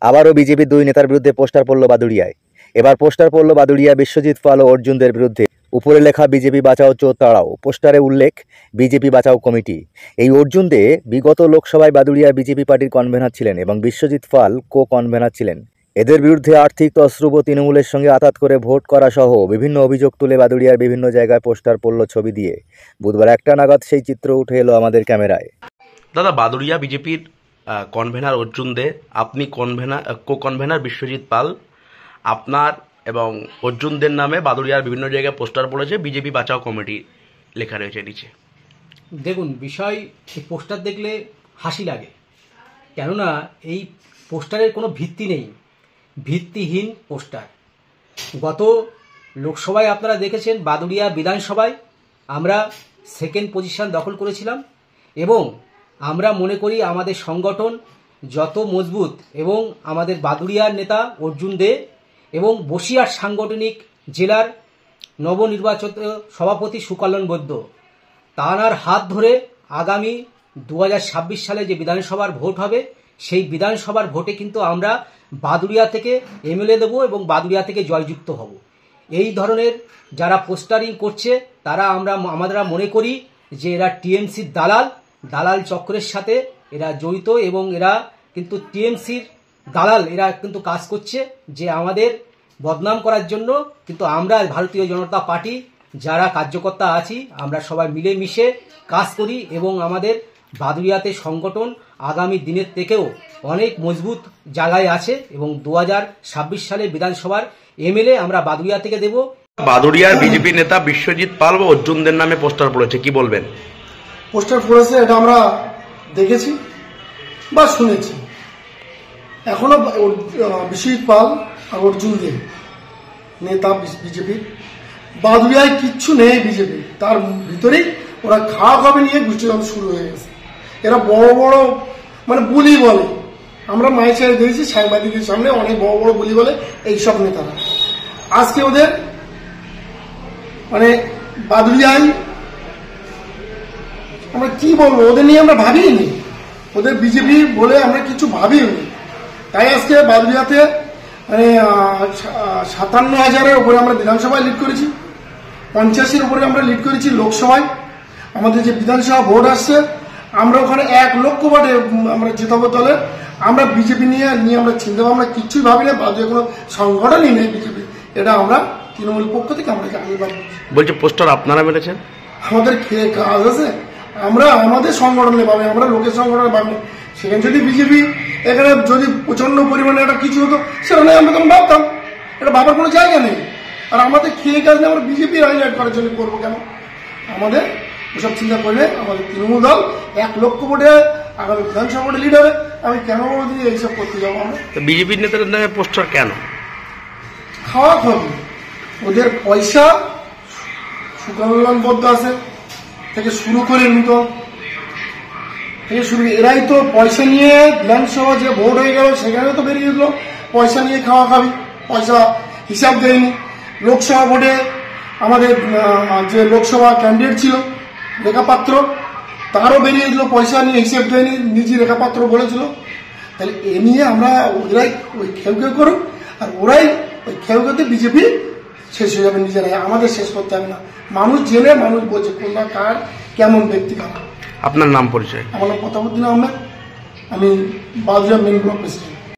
আবারও বিজেপির দুই নেতার বিরুদ্ধে পোস্টার পড়ল বাদুড়িয়ায়। এবার পোস্টার পড়ল বাদুড়িয়া বিশ্বজিৎ পাল ও অর্জুনদের বিরুদ্ধে। উপরে লেখা বিজেপি বাঁচাও চোর তাড়াও, পোস্টারে উল্লেখ বিজেপি বাঁচাও কমিটি। এই অর্জুন দে বিগত লোকসভায় বাদুড়িয়া বিজেপি পার্টির কনভেনার ছিলেন এবং বিশ্বজিৎ পাল কো কনভেনার ছিলেন। এদের বিরুদ্ধে আর্থিক তছরুপ ও তৃণমূলের সঙ্গে আঁতাত করে ভোট করা সহ বিভিন্ন অভিযোগ তুলে বাদুড়িয়ার বিভিন্ন জায়গায় পোস্টার পড়ল ছবি দিয়ে। বুধবার 1টা নাগাদ সেই চিত্র উঠে এলো আমাদের ক্যামেরায়। দাদা, বাদুড়িয়া বিজেপির কনভেনার অর্জুন দে, আপনি কো কনভেনার বিশ্বজিৎ পাল, আপনার এবং অর্জুনদের নামে বাদুড়িয়ার বিভিন্ন জায়গায় পোস্টার পড়েছে, বিজেপি বাঁচাও কমিটি লেখা রয়েছে নিচে। দেখুন, বিষয় এই পোস্টার দেখলে হাসি লাগে, কেননা এই পোস্টারের কোনো ভিত্তি নেই, ভিত্তিহীন পোস্টার। গত লোকসভায় আপনারা দেখেছেন বাদুড়িয়া বিধানসভায় আমরা সেকেন্ড পজিশন দখল করেছিলাম এবং আমরা মনে করি আমাদের সংগঠন যত মজবুত এবং আমাদের বাদুড়িয়ার নেতা অর্জুন দে এবং বসিরহাট সাংগঠনিক জেলার নবনির্বাচিত সভাপতি সুকল্যাণ বৈদ্য, তাঁর হাত ধরে আগামী 2026 সালে যে বিধানসভার ভোট হবে সেই বিধানসভার ভোটে কিন্তু আমরা বাদুড়িয়া থেকে এমএলএ দেবো এবং বাদুড়িয়া থেকে জয়যুক্ত হব। এই ধরনের যারা পোস্টারিং করছে তারা আমরা মনে করি যে এরা টিএমসির দালাল চক্রের সাথে এরা জড়িত এবং এরা কিন্তু টিএমসির দালাল, এরা কিন্তু কাজ করছে যে আমাদের বদনাম করার জন্য। কিন্তু আমরা ভারতীয় জনতা পার্টি যারা কার্যকর্তা আছি আমরা সবাই মিলেমিশে কাজ করি এবং আমাদের বাদুড়িয়াতে সংগঠন আগামী দিনের থেকেও অনেক মজবুত জায়গায় আছে এবং 2026 সালে বিধানসভার এমএলএ আমরা বাদুড়িয়া থেকে দেব। বাদুড়িয়ার বিজেপি নেতা বিশ্বজিৎ পাল ও অর্জুনদের নামে পোস্টার পড়েছে, কি বলবেন? পোস্টার পড়েছে এটা আমরা দেখেছি বা শুনেছি। এখনো বিশ্বজিৎ পাল আর অর্জুন দে নেতা বিজেপির, বাদুড়িয়ায় কিচ্ছু নেই বিজেপি, তার ভিতরেই ওরা খাওয়া নিয়ে গোষ্ঠীদ্বন্দ্ব শুরু হয়ে গেছে। এরা বড় বড় মানে বুলি বলে, আমরা মায়ের ছেড়ে দিয়েছি সাংবাদিকের সামনে অনেক বড় বড় বুলি বলে এইসব নেতারা। আজকে ওদের মানে বাদুড়িয়ায় আমরা কি বলবো, ওদের নিয়ে আমরা ভাবিনি, ওদের বিজেপি বলে আমরা কিছু ভাবিনি। তাই আজকে বাদুড়িয়াতে মানে 57,000-এর উপরে আমরা বিধানসভায় লিড করেছি, 85-এর উপরে আমরা লিড করেছি লোকসভায়। আমাদের যে বিধানসভা ভোট আসছে আমরা ওখানে 1 লক্ষ ভোটে আমরা জেতাবো দলে। আমরা বিজেপি নিয়ে আমরা চিন্তা ভাবনা কিচ্ছুই ভাবি না, বাদুড়িয়া কোনো সংগঠনই নেই বিজেপি, এটা আমরা তৃণমূল পক্ষ থেকে আমরা আশীর্বাদ বলছে। পোস্টার আপনারা মেরেছেন? আমাদের খেয়ে কাজ আছে, আমরা আমাদের সংগঠনে পাবে, আমরা লোকের সংগঠনে পাবো। সেখানে যদি বিজেপি এখানে যদি প্রচন্ড পরিমাণে একটা কিছু হতো সেখানে আমরা তখন ভাবতাম, এটা ভাবার কোনো জায়গা নেই। আর আমাদের খেয়ে কাজ নেই, আমরা বিজেপি হাইলাইট করার জন্য করবো কেন? আমাদের ওসব চিন্তা করলে আমাদের তৃণমূল দল 1 লক্ষ ভোটে আগামী বিধানসভা ভোটে লিড হবে, আমি কেন বড় দিয়ে এইসব করতে যাবো? আমরা বিজেপির নেতাদের নামে পোস্টার কেন? খাওয়া খাবি, ওদের পয়সা সুকল্যাণ বদ্ধ আছে থেকে শুরু করে নূতন থেকে শুরু, এরাই তো পয়সা নিয়ে বিধানসভা যে ভোট হয়ে গেল সেখানে তো বেরিয়ে গেল পয়সা নিয়ে খাওয়া খাবি, পয়সা হিসাব দেয়নি। লোকসভা ভোটে আমাদের যে লোকসভা ক্যান্ডিডেট ছিল রেখাপাত্র, তারও বেরিয়ে গেল পয়সা নিয়ে হিসেব দেয়নি, নিজে রেখাপাত্র বলেছিল। তাহলে এ নিয়ে আমরা ওরাই ওই খেউ করুক, আর ওরাই ওই খেউতে বিজেপি শেষ হয়ে যাবে নিজেরাই, আমাদের শেষ করতে হবে না। মানুষ জেনে মানুষ বোঝে কোনটা কার কেমন ব্যক্তি কার। আপনার নাম পরিচয়? আমার নাম প্রতাপউদ্দিন আহমেদ, আমি বাদুড়িয়া মেন ব্লক প্রেসিডেন্ট।